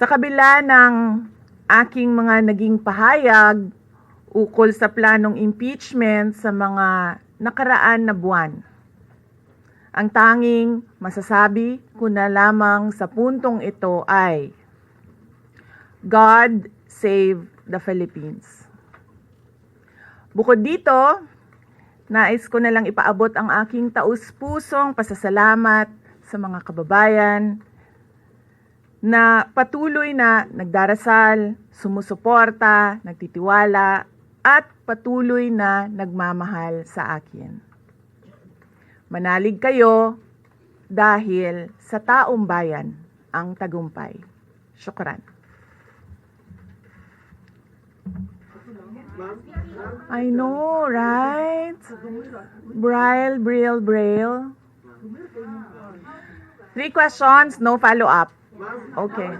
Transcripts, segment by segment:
Sa kabila ng aking mga naging pahayag ukol sa planong impeachment sa mga nakaraan na buwan, ang tanging masasabi ko na lamang sa puntong ito ay God save the Philippines. Bukod dito, nais ko na lang ipaabot ang aking taus-pusong pasasalamat sa mga kababayan na patuloy na nagdarasal, sumusuporta, nagtitiwala, at patuloy na nagmamahal sa akin. Manalig kayo dahil sa taong bayan ang tagumpay. Syukran. I know, right? Braille. 3 questions, no follow-up. Okay.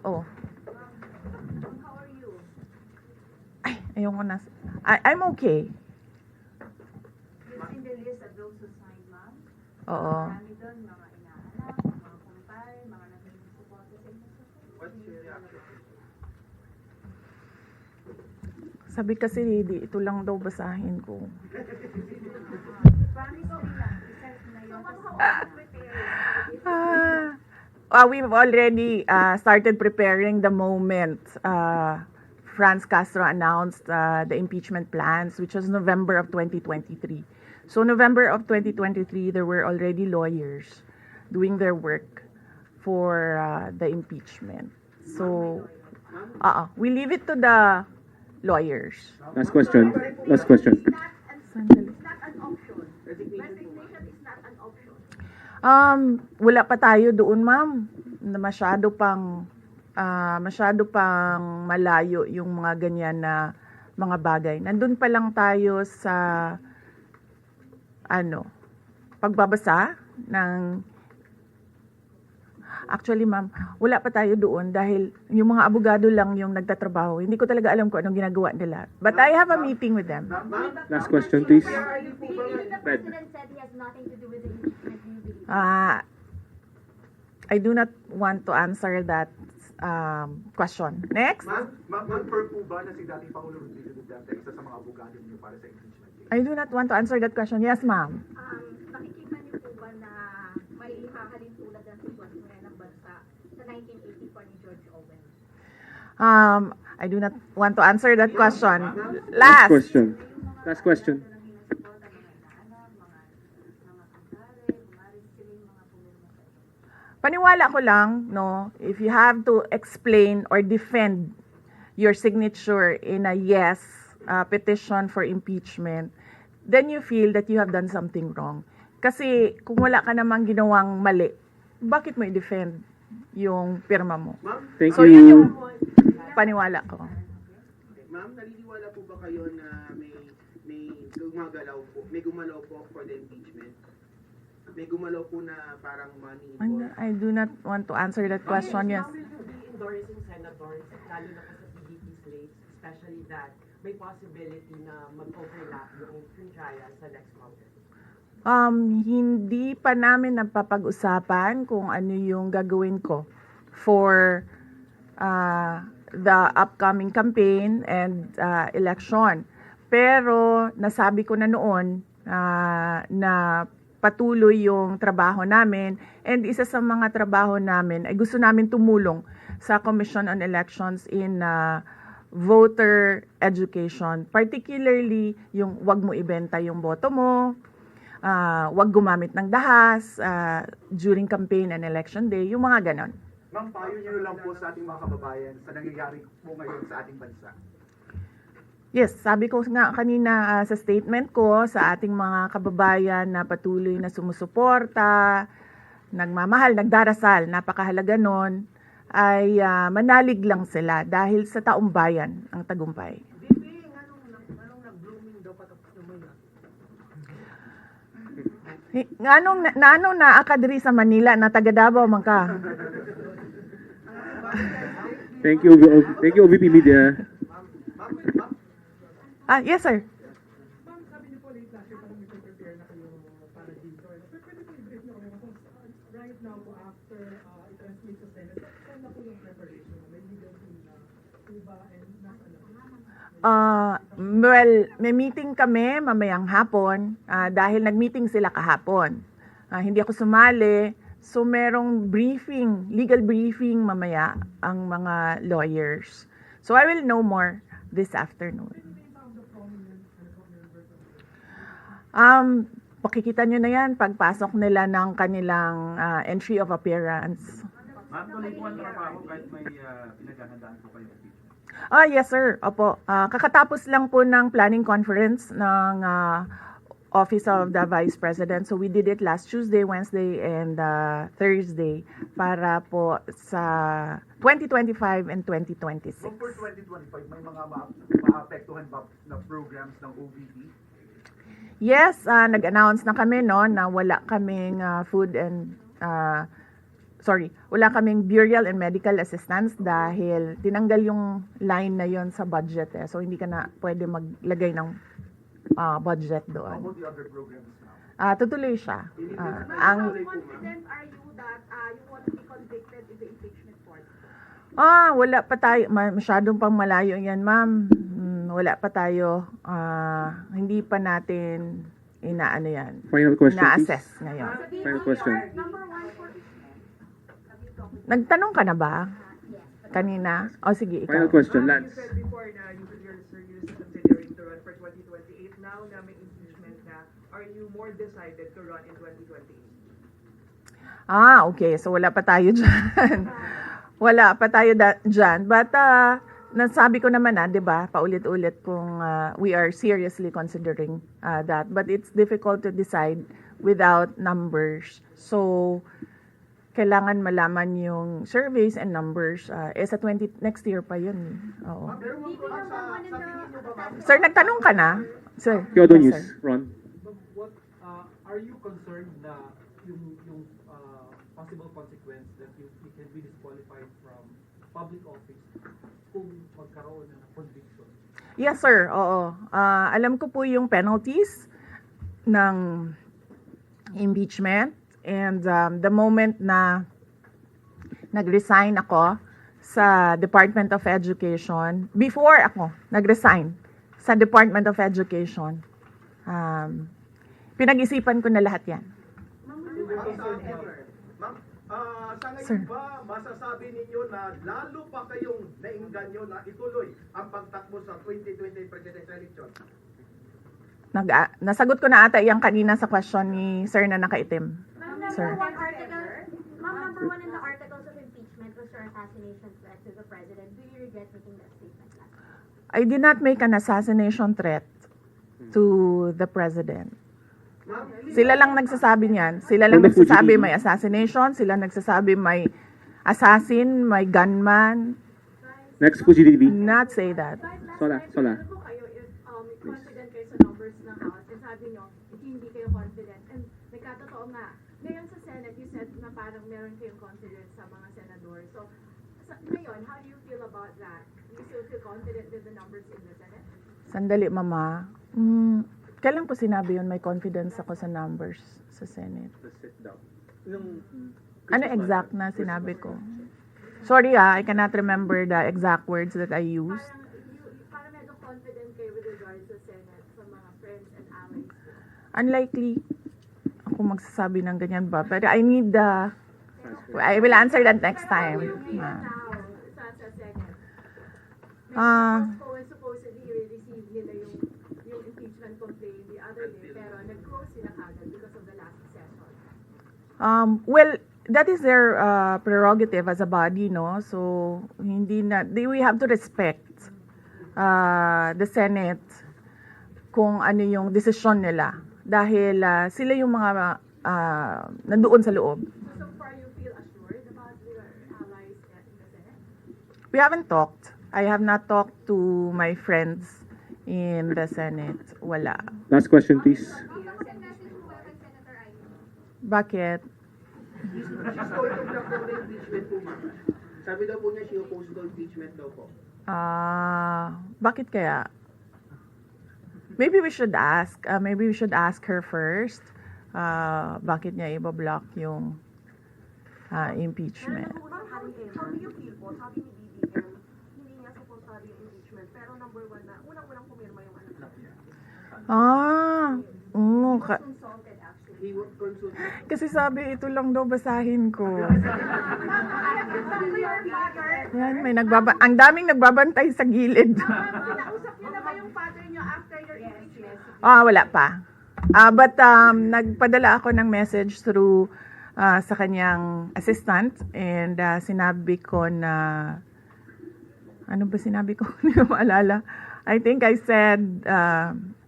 Oh. Ay, ayoko na. I'm okay. In the list of those who signed, ma'am, Oo. marami doon, mga inaanak, mga kumpare, mga nag-support sa inyo. Sabi kasi, di, ito lang daw basahin ko. Promise nila, isa na yun. We've already started preparing the moment Franz Castro announced the impeachment plans, which was November of 2023. So November of 2023, there were already lawyers doing their work for the impeachment. So we leave it to the lawyers. Last question. Sandali. It's not an option. Resignation is not an option. Wala pa tayo doon, ma'am. Na masyado pang malayo yung mga ganyan na mga bagay. Nandun pa lang tayo sa pagbabasa ng. Actually, ma'am, wala pa tayo doon dahil yung mga abogado lang yung nagtatrabaho. Hindi ko talaga alam kung anong ginagawa nila. But I have a meeting with them. Last question, please. The president said he has nothing to do with the impeachment. Do you believe? I do not want to answer that question. Next. Mag-confirm po ba na si dating Pangulo Rodrigo Duterte isa sa mga abogado niyo para sa impeachment case? I do not want to answer that question. Yes, ma'am. Nakikita niyo po ba na may hahalin tulad ng sitwasyon ngayon ng bansa sa 1984 ni George Orwell? I do not want to answer that question. Last Last. question. Paniwala ko lang, no, if you have to explain or defend your signature in a yes petition for impeachment, then you feel that you have done something wrong. Kasi kung wala ka namang ginawang mali, bakit mo i-defend yung pirma mo? Thank So yun yung you. paniwala ko. Ma'am, naniniwala po ba kayo na may gumalaw po for the impeachment? May gumalaw po na parang money involved? I do not want to answer that question. Yes. How will you be endorsing senators, lalo na po sa PDP slates, especially that may possibility na mag-overlap yung trial sa next Congress? Hindi pa namin napapag-usapan kung ano yung gagawin ko for the upcoming campaign and election. Pero nasabi ko na noon na patuloy yung trabaho namin, and isa sa mga trabaho namin ay gusto namin tumulong sa Commission on Elections in voter education, particularly yung wag mo ibenta yung boto mo, wag gumamit ng dahas during campaign and election day, yung mga ganon. Ma'am, payo niyo lang po sa ating mga kababayan sa nangyayari po ngayon sa ating bansa. Yes, sabi ko nga kanina sa statement ko sa ating mga kababayan na patuloy na sumusuporta, nagmamahal, nagdarasal, napakahalaga nun, ay manalig lang sila dahil sa taong bayan ang tagumpay. Nganong naa ka diri sa Manila na taga Davao man ka? Thank you, OVP Media. Yes sir. Ma'am, sabi niyo po late last year parang may prepare na kayo para dito. Pwede po i-brief na kayo kung right now po after i-transmit sa Senate, saan na po yung preparation? May legal team na po ba and nasa na? Well, may meeting kami mamayang hapon dahil nag-meeting sila kahapon. Hindi ako sumali, so merong briefing, legal briefing mamaya ang mga lawyers. So I will know more this afternoon. Pakikita nyo na yan pagpasok nila ng kanilang entry of appearance. Ma'am, tuloy po ang trabaho kahit may pinaghahandaan po kayo. Yes sir, opo. Kakatapos lang po ng planning conference ng Office of the Vice President. So we did it last Tuesday, Wednesday, and Thursday para po sa 2025 and 2026. So for 2025, may mga maapektuhan ba na programs ng OVP? Yes, nag-announce na kami no na wala kaming wala kaming burial and medical assistance dahil tinanggal yung line na yon sa budget So hindi ka na pwede maglagay ng budget How doon. about the other programs now? Tutuloy siya. How Ang confident are you that you want to be convicted in the impeachment court? wala pa tayo masyadong pang malayo yan, ma'am. Wala pa tayo hindi pa natin inaano yan. Final question, please. Ina-assess ngayon. Final question. Number one for Nagtanong ka na ba? Kanina? O sige, ikaw. Final question, You Lance. said before na you're seriously considering to run for 2028. Now na may impeachment na, are you more decided to run in 2028? Okay. So wala pa tayo dyan. Wala pa tayo dyan. But nasabi ko naman di ba, paulit-ulit kung we are seriously considering that. But it's difficult to decide without numbers. So, kailangan malaman yung surveys and numbers. Sa next year pa yun. Oo. Sir, nagtanong ka na? Sir. Kyodo Yes, News, sir. Ron. But what are you concerned na yung possible consequence that you can be disqualified from public office kung magkaroon na ng conviction? Yes, sir. Oo. Alam ko po yung penalties ng impeachment. And the moment na nag-resign ako sa Department of Education, before ako nag-resign sa Department of Education, pinag-isipan ko na lahat yan. Ma'am, sa Sir. ngayon ba masasabi ninyo na lalo pa kayong nainganyo na ituloy ang pagtakbo sa 2020 presidential election? Nasagot ko na ata yung kanina sa question ni Sir na nakaitim. Sir. Number one in the articles of impeachment was your assassination threat to the president. Do you regret making that statement last time? I did not make an assassination threat to the president. Sila lang nagsasabi niyan. Sila lang Wonderful, nagsasabi GDP. may assassination. Sila nagsasabi may assassin, may gunman. Next po, GDB. Not say that. Sola. Ano po kayo if confident kayo sa numbers ng House and sabi nyo, hindi kayo confident. And nagkatotoo nga, ngayon sa Senate, you said na parang meron kayong confidence sa mga senador. So, ngayon, how do you feel about that? Do you still feel confident with the numbers in the Senate? Sandali, mama. Kailan ko sinabi yun, may confidence ako sa numbers sa Senate? Sit down. Ano exact na sinabi ko? Sorry I cannot remember the exact words that I used. Parang medyo confident kayo with regards sa Senate, sa mga friends and allies. Unlikely ako magsasabi ng ganyan ba. Pero I need I will answer that next time. Now, sa Senate. Ah. Supposedly, i-receive nila yung impeachment complaint the other day, pero nag-close sila kagad because of the last session. Well, that is their prerogative as a body, no? So, we have to respect the Senate kung ano yung desisyon nila. Dahil sila yung mga nandoon sa loob. So far, you feel assured about your allies in the Senate? We haven't talked. I have not talked to my friends in the Senate. Wala. Last question, please. Bakit? She's going to block daw the impeachment po, ma'am. Sabi daw po niya, she opposed the impeachment daw po. Bakit kaya? Maybe we should ask. Maybe we should ask her first. Bakit niya i-block yung impeachment. How do you feel po? Sabi ni BBM, hindi nga supportado yung impeachment, pero number one na, unang-unang pumirma yung anak niya. Consulted actually. Kasi sabi, ito lang daw basahin ko. Yan, ang daming nagbabantay sa gilid. Nausap niyo na ba yung father niyo after your impeachment? Wala pa. But nagpadala ako ng message through sa kanyang assistant and sinabi ko na ano ba sinabi ko? Hindi ko maalala. I think I said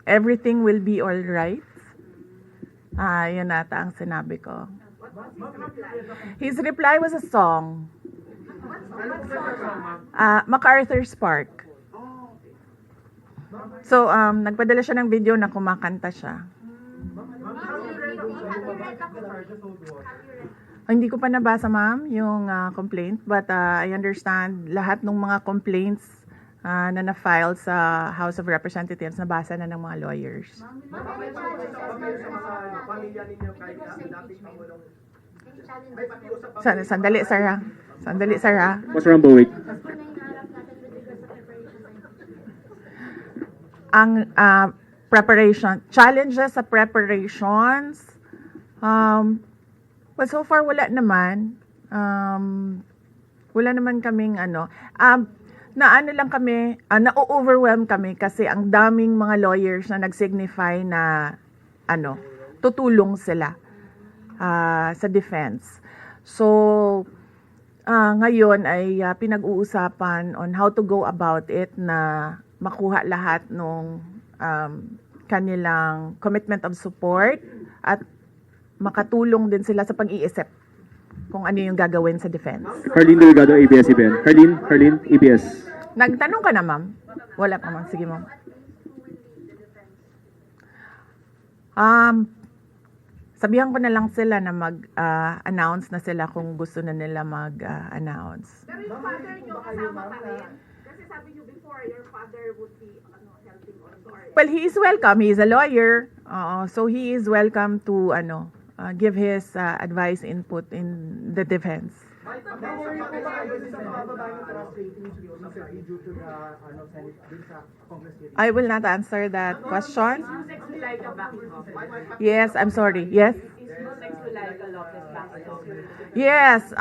everything will be all right. Yun ata ang sinabi ko. His reply was a song. MacArthur's Park. So, nagpadala siya ng video na kumakanta siya. Hindi ko pa nabasa, ma'am, yung complaint. But I understand lahat ng mga complaints na na-file sa House of Representatives, nabasa na ng mga lawyers. Pamilya ninyo kahit dating Pangulong. May pakiusap pa. Sandali, sir, ha? Sandali, sir, ha? Boss Rambo, wait. Ang challenges sa preparations, well, so far wala naman. Wala naman kaming na-overwhelm kami kasi ang daming mga lawyers na nag-signify na tutulong sila sa defense. So, ngayon ay pinag-uusapan on how to go about it na makuha lahat ng kanilang commitment of support at makatulong din sila sa pag-iisip kung ano yung gagawin sa defense. Harleen Delgado, ABS-CBN. Harleen, ABS. Nagtanong ka na, ma'am? Wala pa, ma'am. Sige, ma'am. Sabihan ko na lang sila na mag-announce na sila kung gusto na nila mag-announce. Pero yung father niyo kasama pa rin. Kasi sabi niyo before, your father would be helping on guard. Well, he is welcome. He is a lawyer. So he is welcome to give his advice, input in the defense. I will not answer that question. Yes, I'm sorry. Yes. Yes.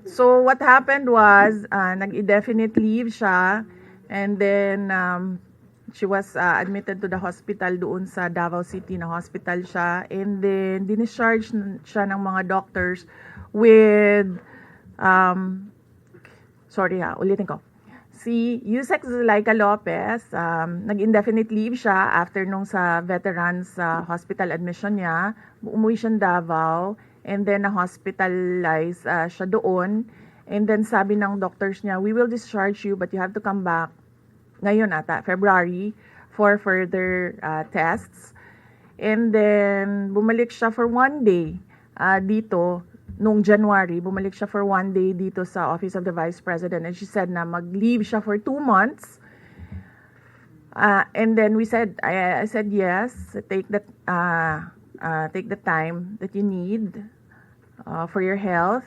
So what happened was, nag-indefinite leave siya, and then she was admitted to the hospital doon sa Davao City na hospital siya, and then discharge siya ng mga doctors with ulitin ko. Si Yusek Zulaika Lopez, nag-indefinite leave siya after nung sa veterans hospital admission niya. Umuwi siya Davao, and then na-hospitalize siya doon. And then sabi ng doctors niya, we will discharge you but you have to come back ngayon ata, February, for further tests. And then bumalik siya for 1 day dito. Noong January, bumalik siya for 1 day dito sa Office of the Vice President, and she said na mag-leave siya for 2 months. And then I said yes, take the time that you need for your health.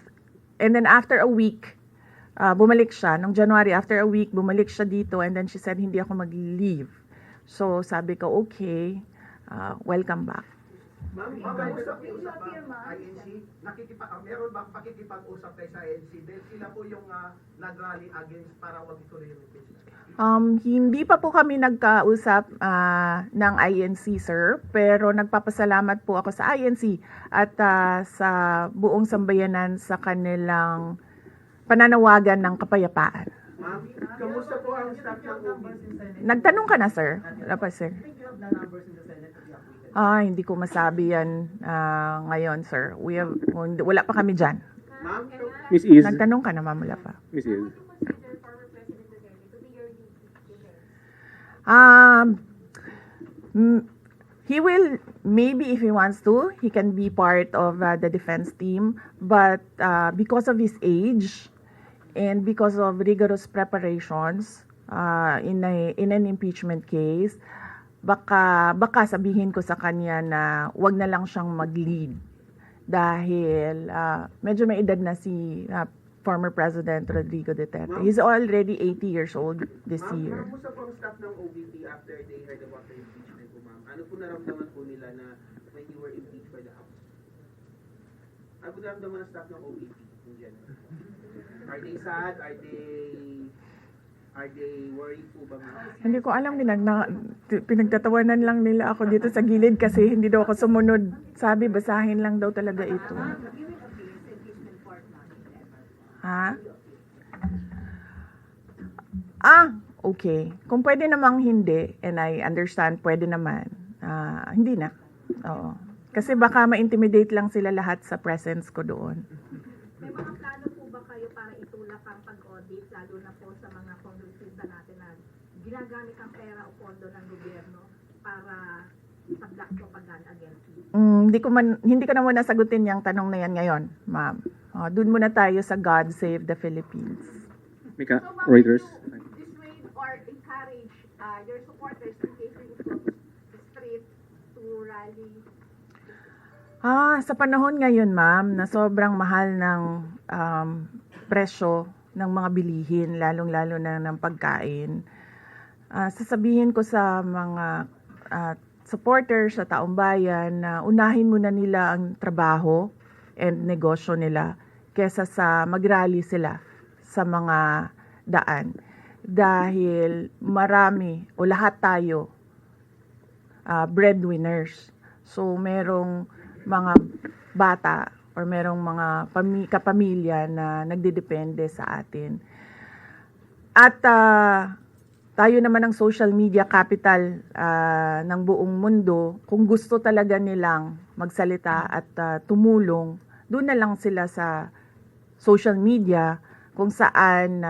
And then after a week, bumalik siya. Noong January, after a week, bumalik siya dito, and then she said, hindi ako mag-leave. So sabi ko, okay, welcome back. Ma'am, makikipag-usap ba INC? Meron bang pakikipag-usap kayo sa INC? Dahil sila po yung nag-rally against para wag ituloy yung impeachment. Hindi pa po kami nagkausap ng INC, sir, pero nagpapasalamat po ako sa INC at sa buong sambayanan sa kanilang pananawagan ng kapayapaan. Ma'am, kamusta po ang staff ng OB? Nagtanong ka na, sir? Wala pa, sir. Hindi ko masabi yan ngayon, sir. Wala pa kami dyan. Ma'am, Miss Iz. Nagtanong ka na, ma'am, wala pa. Miss Iz. He will, maybe if he wants to, he can be part of the defense team. But because of his age and because of rigorous preparations in an impeachment case, baka sabihin ko sa kanya na wag na lang siyang mag-lead. dahil medyo may edad na si former President Rodrigo Duterte. He's already 80 years old this year. Ma'am, kamusta po ang staff ng OVP after they heard about the impeachment po, ma'am? Ano po naramdaman po nila na when you were impeached by the House? Ano po naramdaman ng staff ng OVP in general? Are they sad? Are they worried po ba, ma'am? Hindi ko alam, pinagtatawanan lang nila ako dito sa gilid kasi hindi daw ako sumunod. Sabi, basahin lang daw talaga ito. Ha? Okay. Kung pwede namang hindi, and I understand, pwede naman. Hindi na. Oo. Kasi baka ma-intimidate lang sila lahat sa presence ko doon. May mga plano po ba kayo para itulak ang pag-audit, lalo na po sa mga kongresista natin na ginagamit ang pera o pondo ng gobyerno para tablock propaganda against you? Hindi ko na muna sagutin yung tanong na yan ngayon, ma'am. Doon muna tayo sa God Save the Philippines. Mika, So, ma'am, Reuters. will you dissuade or encourage your supporters in case you go to the street to rally? Sa panahon ngayon, ma'am, na sobrang mahal ng presyo ng mga bilihin, lalong-lalo na ng pagkain, sasabihin ko sa mga supporters sa taong bayan na unahin muna nila ang trabaho and negosyo nila kesa sa mag-rally sila sa mga daan. Dahil marami o lahat tayo breadwinners. So merong mga bata or merong mga kapamilya na nagdedepende sa atin. At tayo naman ang social media capital ng buong mundo. Kung gusto talaga nilang magsalita at tumulong, doon na lang sila sa social media kung saan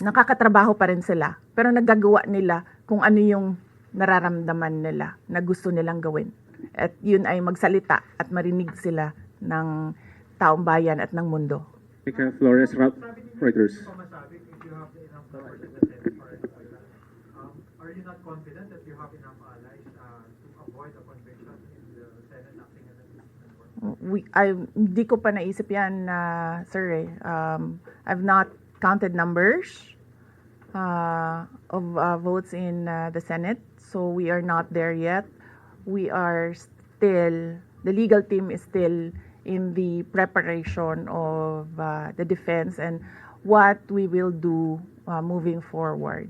nakakatrabaho pa rin sila. Pero nagagawa nila kung ano yung nararamdaman nila na gusto nilang gawin. At yun ay magsalita at marinig sila ng taong bayan at ng mundo. Mika Flores, Reuters. Hindi ko masabi if you have enough numbers in the Senate or anything like that. Are you not confident that you have enough allies to avoid a conviction in the Senate acting as an impeachment court? Hindi ko pa naisip yan, sir. I've not counted numbers of votes in the Senate, so we are not there yet. We are still, the legal team is still in the preparation of the defense and what we will do moving forward.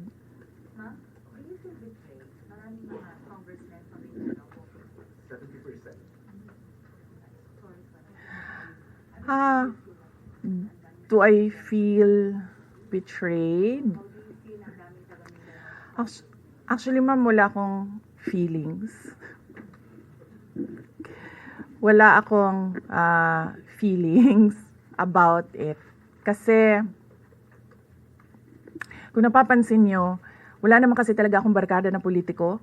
Ma'am, do you feel betrayed? Maraming mga congressmen from Mindanao po. 70%. Do I feel betrayed? Actually, ma'am, wala akong feelings. Wala akong feelings about it. Kasi, kung napapansin nyo, wala naman kasi talaga akong barkada na politiko.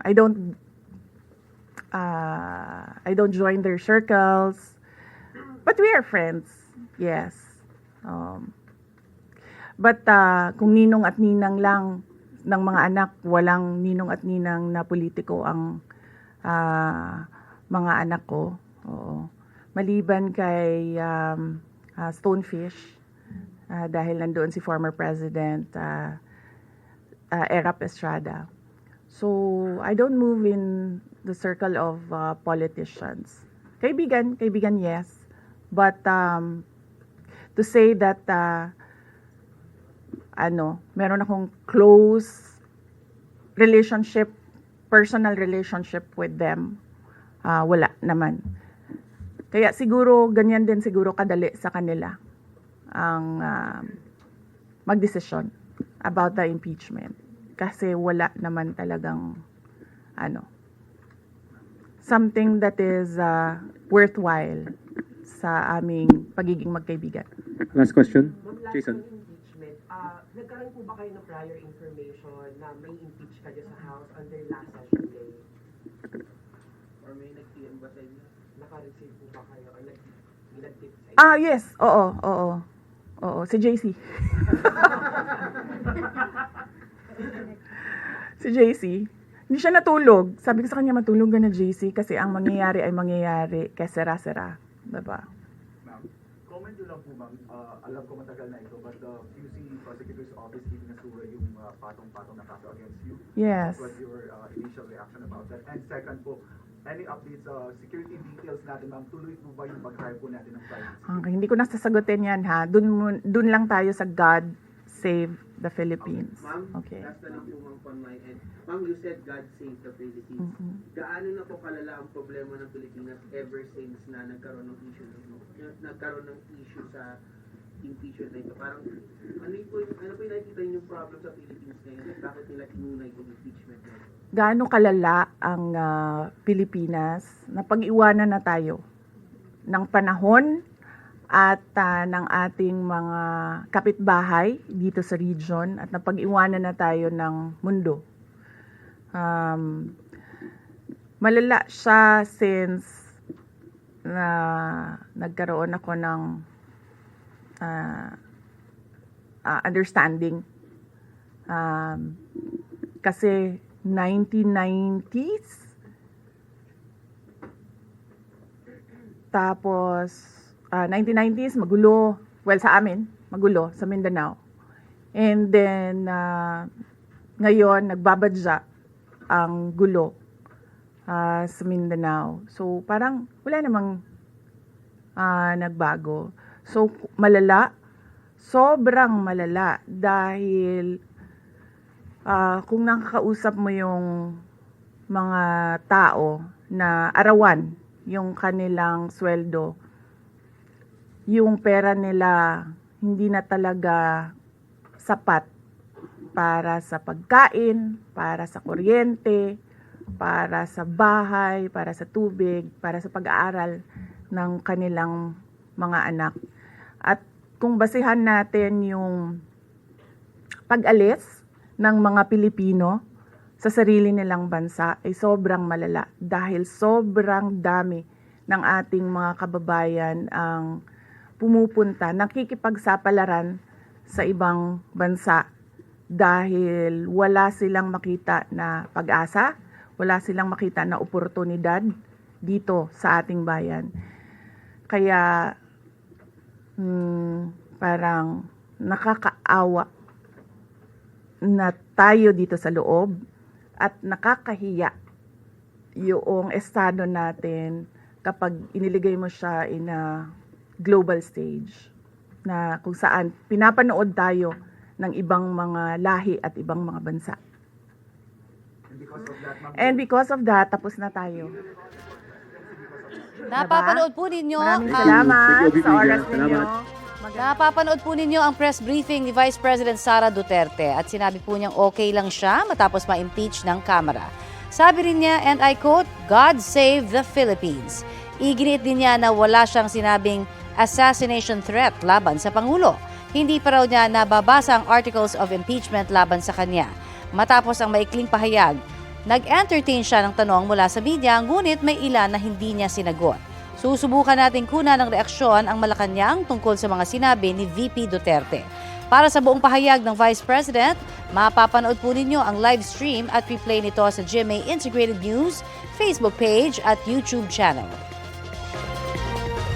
I don't join their circles. But we are friends, yes. But kung ninong at ninang lang ng mga anak, walang ninong at ninang na politiko ang mga anak ko. Oo. Maliban kay Stonefish, dahil nandoon si former President Erap Estrada. So, I don't move in the circle of politicians. Kaibigan, yes. But to say that meron akong close relationship, personal relationship with them, wala naman. Kaya siguro, ganyan din siguro kadali sa kanila ang magdesisyon about the impeachment. Kasi wala naman talagang something that is worthwhile sa aming pagiging magkaibigan. Last question, Ma'am, last Jason. on impeachment, nagkaroon po ba kayo ng prior information na may impeach ka dyan sa House on their last session day? Or may nag-PM ba sa inyo? Naka-receive po ba kayo or nag-tip sa inyo? Yes. Oo. Si JC. Si JC. Hindi siya natulog. Sabi ko sa kanya, matulog ka na, JC, kasi ang mangyayari ay mangyayari. Kaya sera-sera. Diba? Ma'am, comment nyo lang po, ma'am. Alam ko matagal na ito, but the QC Prosecutor's Office giving nasura yung patong-patong na kaso against you. Yes. What was your initial reaction about that? And second po, any updates, security details natin, ma'am? Tuloy po ba yung pag-hire po natin ng private? Okay, hindi ko na sasagutin yan, ha? Dun lang tayo sa God Save the Philippines. Ma'am, Okay. last na lang po ma'am on my end. Ma'am, you said God save the Philippines. Gaano na po kalala ang problema ng Pilipinas ever since na nagkaroon ng issue sa impeachment na ito? Parang, ano po yung nakikita yung problem sa Philippines ngayon? Bakit nila inuna yung impeachment na ito? Gaano kalala ang Pilipinas na pag-iwanan na tayo ng panahon at ng ating mga kapitbahay dito sa region at napag-iwanan na tayo ng mundo. Malala siya since na nagkaroon ako ng understanding. Kasi 1990s, tapos 1990s, magulo. Well, sa amin, magulo, sa Mindanao. And then, ngayon, nagbabadya ang gulo sa Mindanao. So, parang wala namang nagbago. So, malala. Sobrang malala. Dahil, kung nakakausap mo yung mga tao na arawan yung kanilang sweldo, yung pera nila hindi na talaga sapat para sa pagkain, para sa kuryente, para sa bahay, para sa tubig, para sa pag-aaral ng kanilang mga anak. At kung basihan natin yung pag-alis ng mga Pilipino sa sarili nilang bansa ay sobrang malala dahil sobrang dami ng ating mga kababayan ang pumupunta, nakikipagsapalaran sa ibang bansa dahil wala silang makita na pag-asa, wala silang makita na oportunidad dito sa ating bayan. Kaya parang nakakaawa na tayo dito sa loob at nakakahiya yung estado natin kapag iniligay mo siya in a global stage na kung saan pinapanood tayo ng ibang mga lahi at ibang mga bansa. And because of that, tapos na tayo. Napapanood po ninyo Maraming ang salamat Thank you, sa oras Salamat. ninyo. Napapanood po ninyo ang press briefing ni Vice President Sara Duterte at sinabi po niyang okay lang siya matapos ma-impeach ng Kamara. Sabi rin niya, and I quote, God save the Philippines. Iginit din niya na wala siyang sinabing assassination threat laban sa Pangulo. Hindi pa raw niya nababasa ang articles of impeachment laban sa kanya. Matapos ang maikling pahayag, nag-entertain siya ng tanong mula sa media, ngunit may ilan na hindi niya sinagot. Susubukan natin kuna ng reaksyon ang Malacanang tungkol sa mga sinabi ni VP Duterte. Para sa buong pahayag ng Vice President, mapapanood po ninyo ang live stream at replay nito sa GMA Integrated News, Facebook page at YouTube channel.